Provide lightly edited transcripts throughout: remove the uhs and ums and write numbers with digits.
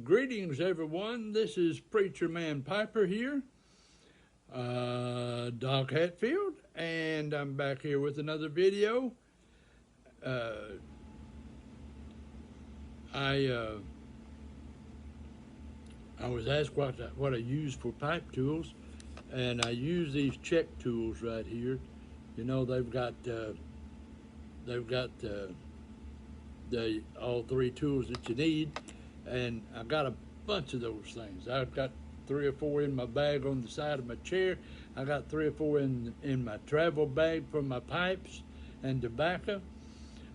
Greetings, everyone. This is Preacher Man Piper here, Doc Hatfield, and I'm back here with another video. Uh, I I was asked what I use for pipe tools, and I use these check tools right here. You know, they've got the all three tools that you need, and I got a bunch of those things. I've got 3 or 4 in my bag on the side of my chair. I got 3 or 4 in my travel bag for my pipes and tobacco,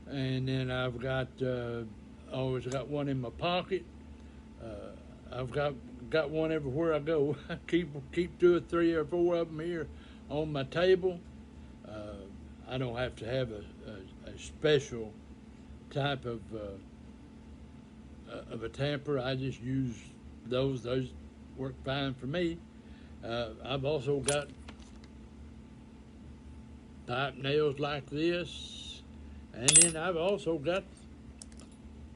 and then I've got always got one in my pocket. I've got one everywhere I go. I keep 2 or 3 or 4 of them here on my table. I don't have to have a special type of a tamper. I just use those. Those work fine for me. I've also got pipe nails like this, and then I've also got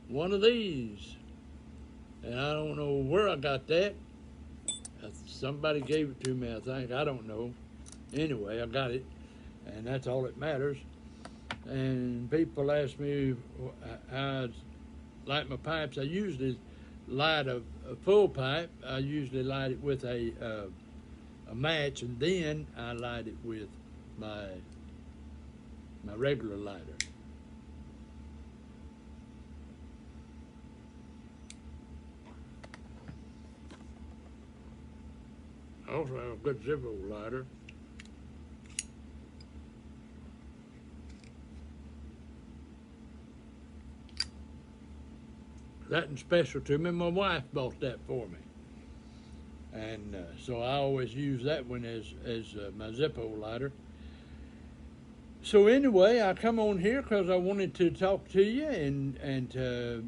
one of these, and I don't know where I got that. Somebody gave it to me, I think. I don't know. Anyway, I got it, and that's all that matters. And people ask me how I light my pipes. I usually light a full pipe. I usually light it with a match, and then I light it with my regular lighter. I also have a good Zippo lighter. That and special to me. My wife bought that for me, and so I always use that one as my Zippo lighter. So anyway, I come on here because I wanted to talk to you and to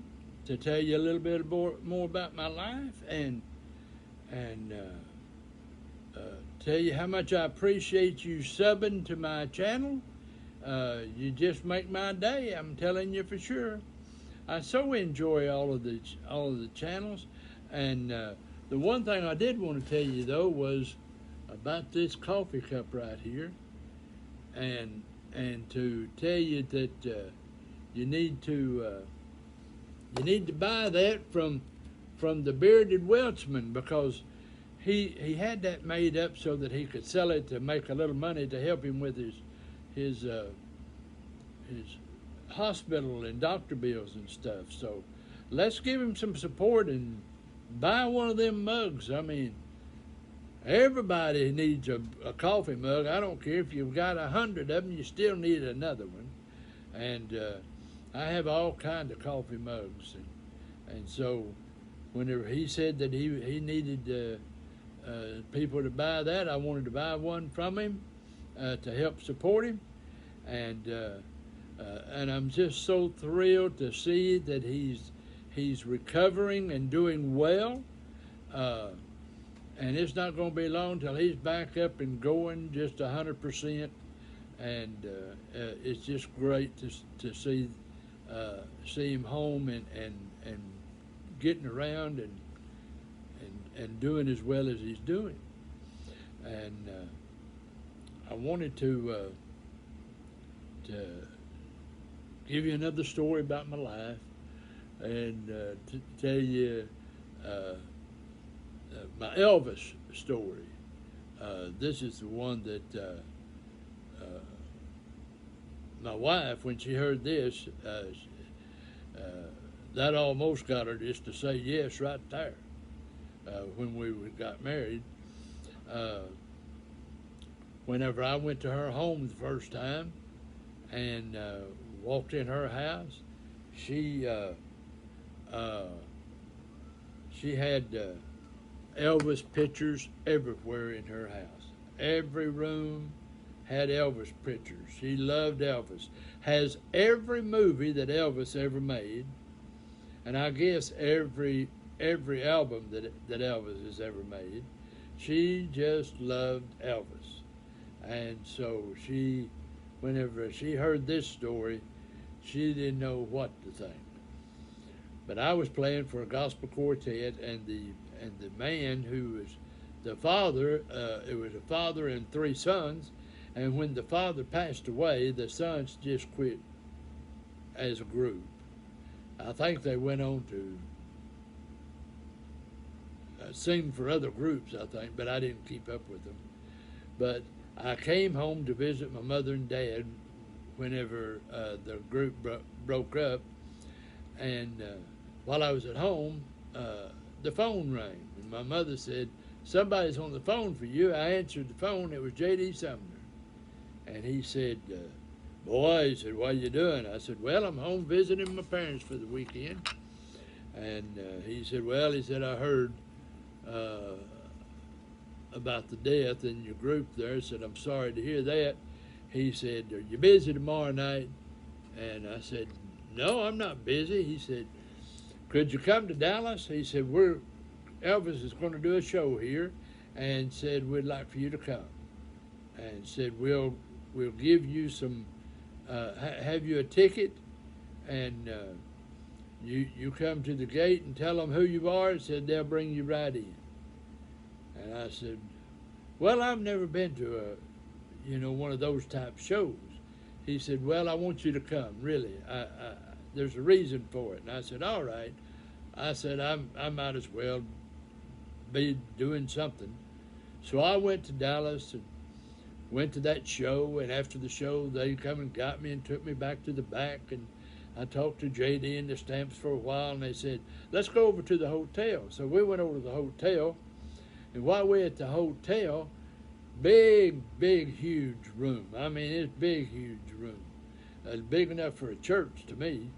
tell you a little bit more about my life and tell you how much I appreciate you subbing to my channel. You just make my day. I'm telling you for sure. I so enjoy all of the channels, and the one thing I did want to tell you though was about this coffee cup right here, and to tell you that you need to buy that from the Bearded Welchman, because he had that made up so that he could sell it to make a little money to help him with his hospital and doctor bills and stuff. So let's give him some support and buy one of them mugs. I mean, everybody needs a coffee mug. I don't care if you've got 100 of them, you still need another one. And I have all kind of coffee mugs, and so whenever he said that he needed people to buy that, I wanted to buy one from him to help support him, and I'm just so thrilled to see that he's recovering and doing well. And it's not going to be long till he's back up and going just 100%. And it's just great to see him home and getting around and doing as well as he's doing. And I wanted to give you another story about my life, and to tell you my Elvis story. This is the one that my wife, when she heard this, that almost got her just to say yes right there when we got married. Whenever I went to her home the first time and walked in her house, she had Elvis pictures everywhere in her house. Every room had Elvis pictures. She loved Elvis. Has every movie that Elvis ever made, and I guess every album that Elvis has ever made. She just loved Elvis. And so whenever she heard this story, she didn't know what to think. But I was playing for a gospel quartet, and the man who was the father, it was a father and three sons, and when the father passed away, the sons just quit as a group. I think they went on to sing for other groups, I think, but I didn't keep up with them. But I came home to visit my mother and dad whenever the group broke up, and while I was at home, the phone rang, and my mother said, "Somebody's on the phone for you." I answered the phone. It was J.D. Sumner, and he said, "Boy," he said, "what are you doing?" I said, "Well, I'm home visiting my parents for the weekend." And he said, "Well," he said, "I heard about the death in your group there." I said, "I'm sorry to hear that." He said, "Are you busy tomorrow night?" And I said, "No, I'm not busy." He said, "Could you come to Dallas?" He said, Elvis is going to do a show here, and said, "We'd like for you to come." And said, we'll give you some, have you a ticket, and you come to the gate and tell them who you are," and said, "They'll bring you right in." And I said, "Well, I've never been to one of those type shows." He said, "Well, I want you to come, really. There's a reason for it." And I said, "All right." I said, I might as well be doing something. So I went to Dallas and went to that show, and after the show, they come and got me and took me back to the back, and I talked to J.D. and the Stamps for a while, and they said, "Let's go over to the hotel." So we went over to the hotel, and while we were at the hotel, big, huge room. I mean, it's big, huge room. It's big enough for a church to me.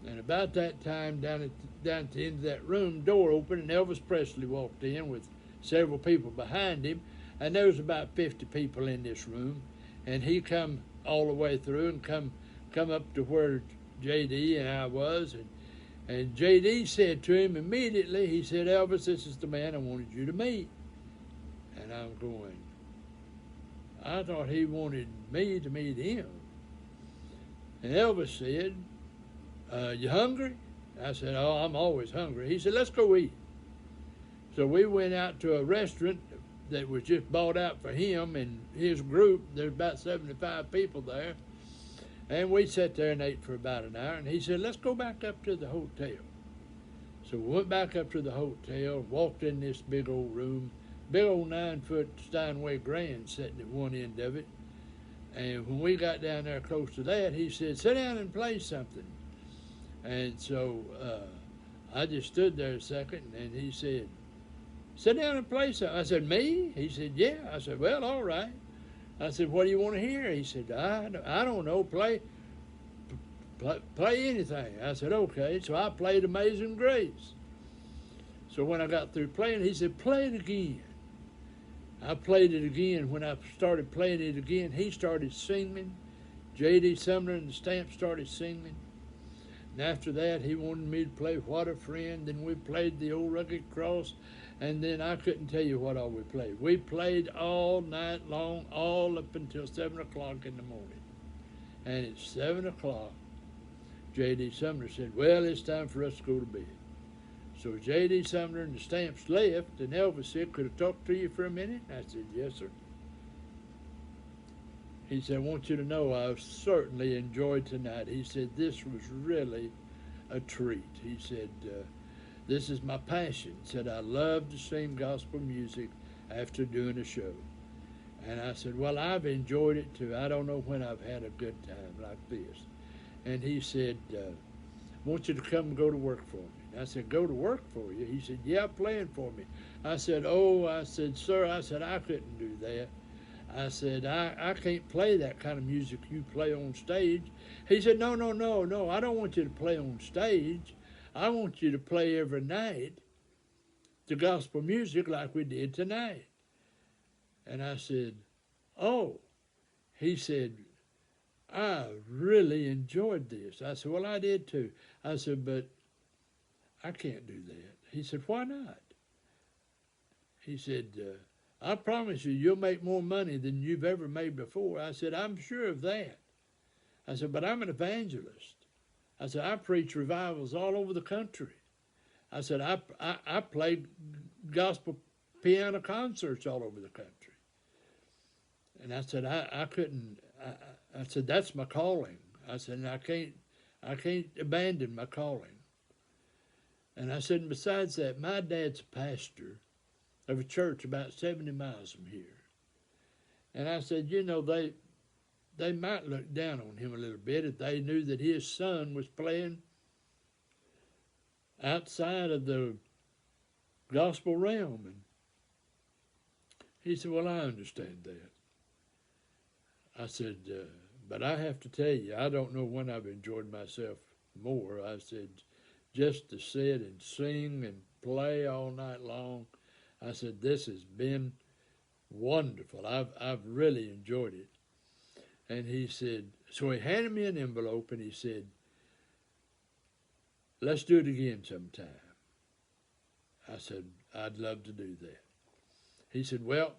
And about that time, down at the end of that room, door opened, and Elvis Presley walked in with several people behind him, and there was about 50 people in this room. And he come all the way through and come up to where J.D. and I was, and J.D. said to him immediately, he said, "Elvis, this is the man I wanted you to meet." And I'm going, I thought he wanted me to meet him. And Elvis said, "You hungry?" I said, "Oh, I'm always hungry." He said, "Let's go eat." So we went out to a restaurant that was just bought out for him and his group. There's about 75 people there. And we sat there and ate for about an hour. And he said, "Let's go back up to the hotel." So we went back up to the hotel, walked in this big old room, big old 9-foot Steinway grand sitting at one end of it. And when we got down there close to that, he said, "Sit down and play something." And so I just stood there a second, and he said, "Sit down and play something." I said, "Me?" He said, "Yeah." I said, "Well, all right." I said, "What do you want to hear?" He said, I don't know, play anything." I said, "Okay." So I played Amazing Grace. So when I got through playing, he said, "Play it again." I played it again. When I started playing it again, he started singing. J.D. Sumner and the Stamps started singing. And after that, he wanted me to play "What a Friend." Then we played "The Old Rugged Cross." And then I couldn't tell you what all we played. We played all night long, all up until 7 o'clock in the morning. And at 7 o'clock, J.D. Sumner said, "Well, it's time for us to go to bed." So J.D. Sumner and the Stamps left, and Elvis said, "Could I talk to you for a minute?" I said, "Yes, sir." He said, "I want you to know I've certainly enjoyed tonight." He said, "This was really a treat." He said, "This is my passion." He said, "I love to sing gospel music after doing a show." And I said, "Well, I've enjoyed it too. I don't know when I've had a good time like this." And he said, "I want you to come and go to work for me." And I said, "Go to work for you?" He said, "Yeah, playing for me." I said, "Oh," I said, "Sir," I said, "I couldn't do that." I said, I can't play that kind of music you play on stage." He said, No, I don't want you to play on stage. I want you to play every night the gospel music like we did tonight." And I said, "Oh." He said, "I really enjoyed this." I said, "Well, I did too." I said, "But I can't do that." He said, "Why not?" He said, "I promise you, you'll make more money than you've ever made before." I said, "I'm sure of that." I said, "But I'm an evangelist. I said, I preach revivals all over the country. I said, I played gospel piano concerts all over the country. And I said, I couldn't, I said, that's my calling. I said, and I can't abandon my calling. And I said, and besides that, my dad's a pastor of a church about 70 miles from here. And I said, you know, they might look down on him a little bit if they knew that his son was playing outside of the gospel realm. And he said, well, I understand that. I said, but I have to tell you, I don't know when I've enjoyed myself more. I said, just to sit and sing and play all night long. I said, this has been wonderful. I've really enjoyed it. And he said, so he handed me an envelope and he said, let's do it again sometime. I said, I'd love to do that. He said, well,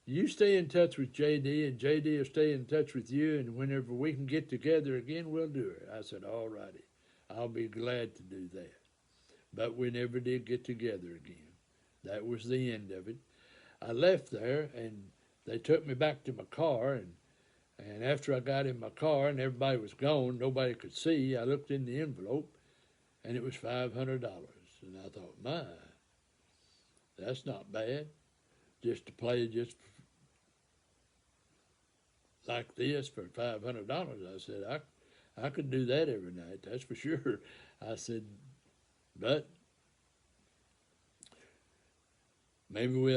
you stay in touch with JD and JD will stay in touch with you, and whenever we can get together again, we'll do it. I said, all righty, I'll be glad to do that. But we never did get together again. That was the end of it. I left there, and they took me back to my car, and after I got in my car and everybody was gone, nobody could see, I looked in the envelope, and it was $500. And I thought, my, that's not bad. Just to play just like this for $500. I said, I could do that every night, that's for sure. I said, but maybe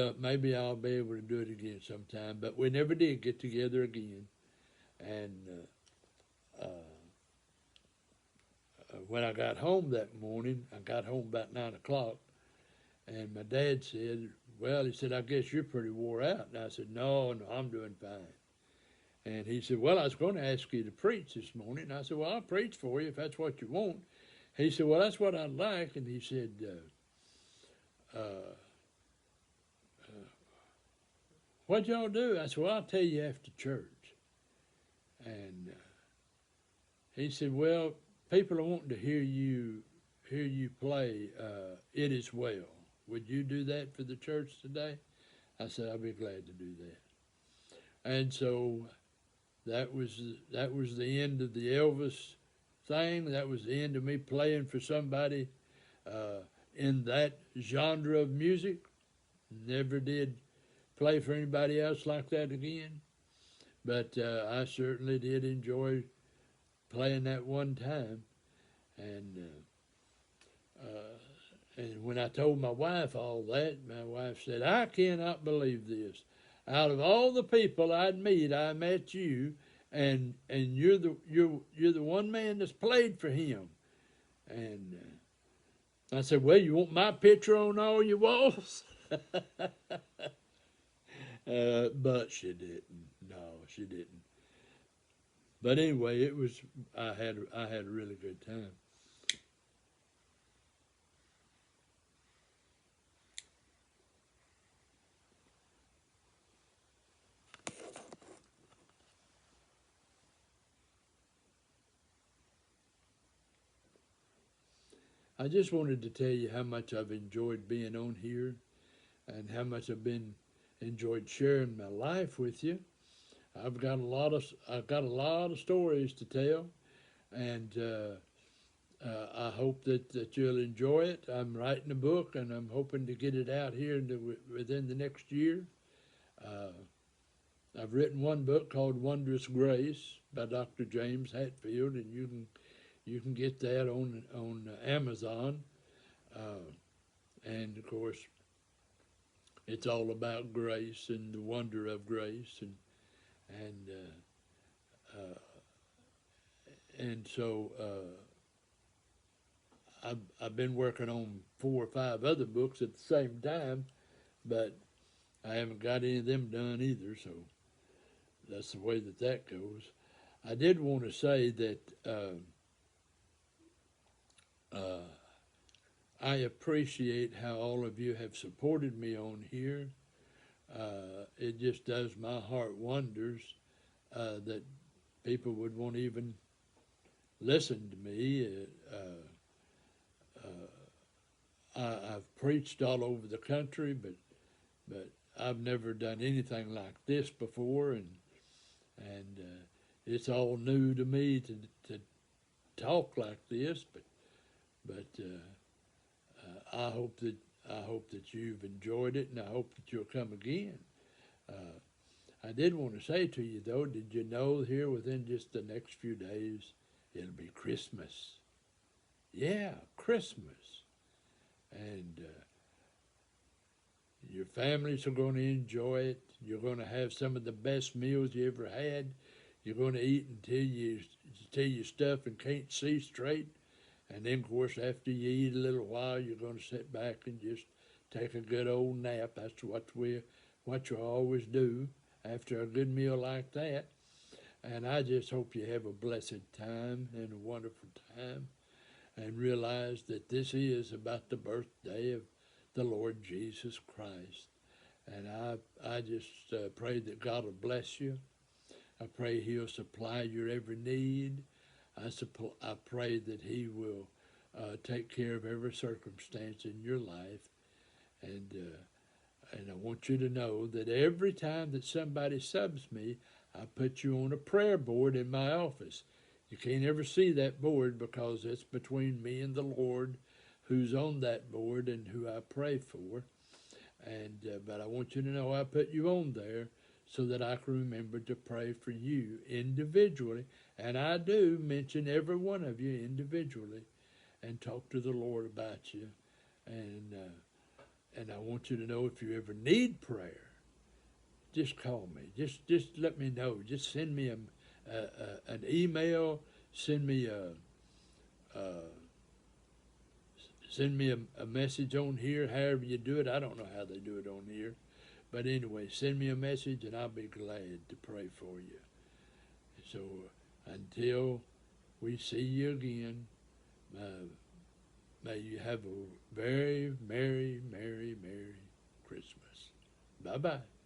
I'll be able to do it again sometime. But we never did get together again. And when I got home that morning, I got home about 9 o'clock, and my dad said, well, he said, I guess you're pretty wore out. And I said, no, I'm doing fine. And he said, well, I was going to ask you to preach this morning. And I said, well, I'll preach for you if that's what you want. He said, well, that's what I'd like. And he said, what'd y'all do? I said, well, I'll tell you after church. And he said, well, people are wanting to hear you play It Is Well. Would you do that for the church today? I said, I'll be glad to do that. And so that was the end of the Elvis thing. That was the end of me playing for somebody in that genre of music. Never did play for anybody else like that again. But I certainly did enjoy playing that one time. And when I told my wife all that, my wife said, I cannot believe this. Out of all the people I'd meet, I met you, and you're the one man that's played for him. And I said, well, you want my picture on all your walls? But she didn't. No, she didn't. But anyway, I had a really good time. I just wanted to tell you how much I've enjoyed being on here and how much I've enjoyed sharing my life with you. I've got a lot of stories to tell, and I hope that you'll enjoy it. I'm writing a book, and I'm hoping to get it out here within the next year. I've written one book called Wondrous Grace by Dr. James Hatfield, and you can get that on Amazon. And of course, it's all about grace and the wonder of grace, and so I've been working on 4 or 5 other books at the same time, but I haven't got any of them done either. So that's the way that goes. I did want to say that I appreciate how all of you have supported me on here. It just does my heart wonders that people would want to even listened to me. I've preached all over the country, but I've never done anything like this before, and it's all new to me to talk like this. But I hope that you've enjoyed it, and I hope that you'll come again. Uh, I did want to say to you though, did you know here within just the next few days it'll be Christmas? Yeah, Christmas, and your families are going to enjoy it. You're going to have some of the best meals you ever had. You're going to eat until you stuff and can't see straight. And then, of course, after you eat a little while, you're going to sit back and just take a good old nap. That's what you always do after a good meal like that. And I just hope you have a blessed time and a wonderful time, and realize that this is about the birthday of the Lord Jesus Christ. And I just pray that God will bless you. I pray He'll supply your every need. I pray that He will take care of every circumstance in your life. And I want you to know that every time that somebody subs me, I put you on a prayer board in my office. You can't ever see that board because it's between me and the Lord, who's on that board and who I pray for. But I want you to know I put you on there so that I can remember to pray for you individually. And I do mention every one of you individually and talk to the Lord about you. And I want you to know if you ever need prayer, just call me. Just let me know. Just send me an email. Send me a message on here. However you do it, I don't know how they do it on here, but anyway, send me a message and I'll be glad to pray for you. So until we see you again, may you have a very merry, merry, merry Christmas. Bye bye.